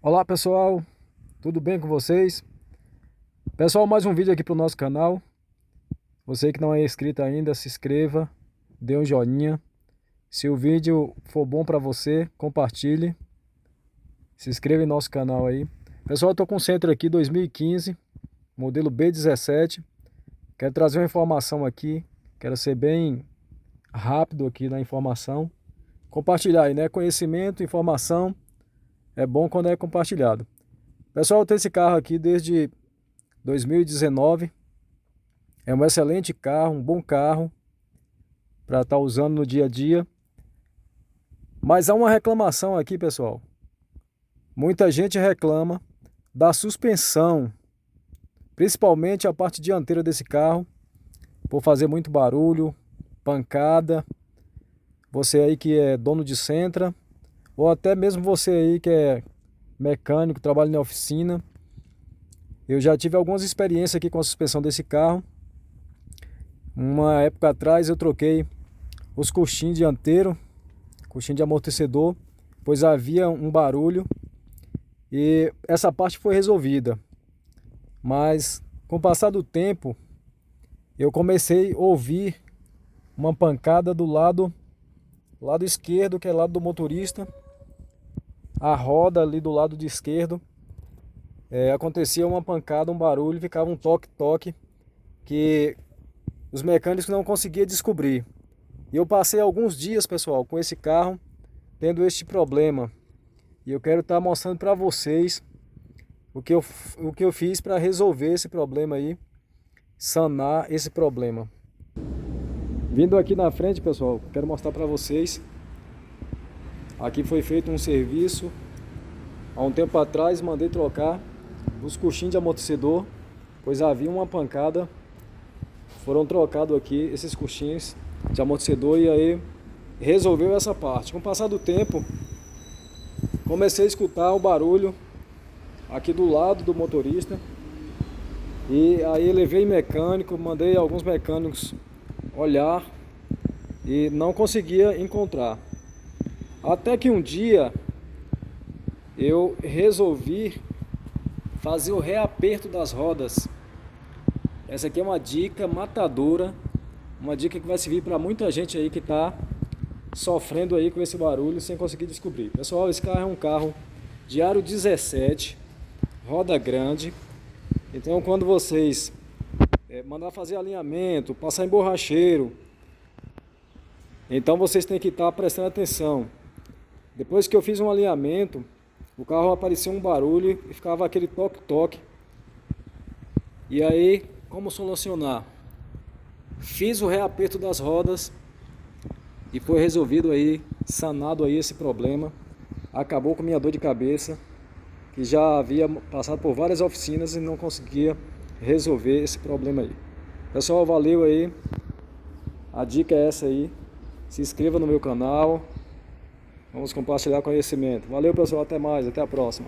Olá pessoal, tudo bem com vocês? Pessoal, mais um vídeo aqui para o nosso canal. Você que não é inscrito ainda, se inscreva, dê um joinha. Se o vídeo for bom para você, compartilhe. Se inscreva em nosso canal aí. Pessoal, eu estou com o Sentra aqui 2015, modelo B17. Quero trazer uma informação aqui, quero ser bem rápido aqui na informação. Compartilhar aí, né? Conhecimento, informação, é bom quando é compartilhado. Pessoal, eu tenho esse carro aqui desde 2019. É um excelente carro, um bom carro para estar usando no dia a dia. Mas há uma reclamação aqui, pessoal. Muita gente reclama da suspensão, principalmente a parte dianteira desse carro, por fazer muito barulho, pancada. Você aí que é dono de Sentra, ou até mesmo você aí que é mecânico, trabalha na oficina. Eu já tive algumas experiências aqui com a suspensão desse carro. Uma época atrás eu troquei os coxins dianteiros, coxinha de amortecedor, pois havia um barulho e essa parte foi resolvida. Mas com o passar do tempo, eu comecei a ouvir uma pancada do lado esquerdo, que é lado do motorista. A roda ali do lado de esquerdo, acontecia uma pancada, um barulho, ficava um toque-toque que os mecânicos não conseguiam descobrir. E eu passei alguns dias, pessoal, com esse carro tendo este problema. E eu quero estar mostrando para vocês o que eu fiz para resolver esse problema aí, sanar esse problema. Vindo aqui na frente, pessoal, quero mostrar para vocês. Aqui foi feito um serviço. Há um tempo atrás mandei trocar os coxins de amortecedor, pois havia uma pancada. Foram trocados aqui esses coxins de amortecedor e aí resolveu essa parte. Com o passar do tempo, comecei a escutar o barulho aqui do lado do motorista. E aí levei mecânico, mandei alguns mecânicos olhar e não conseguia encontrar. Até que um dia eu resolvi fazer o reaperto das rodas. Essa aqui é uma dica matadora, uma dica que vai servir para muita gente aí que está sofrendo aí com esse barulho sem conseguir descobrir. Pessoal, esse carro é um carro de aro 17, roda grande. Então quando vocês mandar fazer alinhamento, passar em borracheiro, então vocês têm que estar prestando atenção. Depois que eu fiz um alinhamento, o carro apareceu um barulho e ficava aquele toque-toque. E aí, como solucionar? Fiz o reaperto das rodas e foi resolvido aí, sanado aí esse problema. Acabou com minha dor de cabeça, que já havia passado por várias oficinas e não conseguia resolver esse problema aí. Pessoal, valeu aí. A dica é essa aí. Se inscreva no meu canal. Vamos compartilhar conhecimento. Valeu, pessoal, até mais, até a próxima.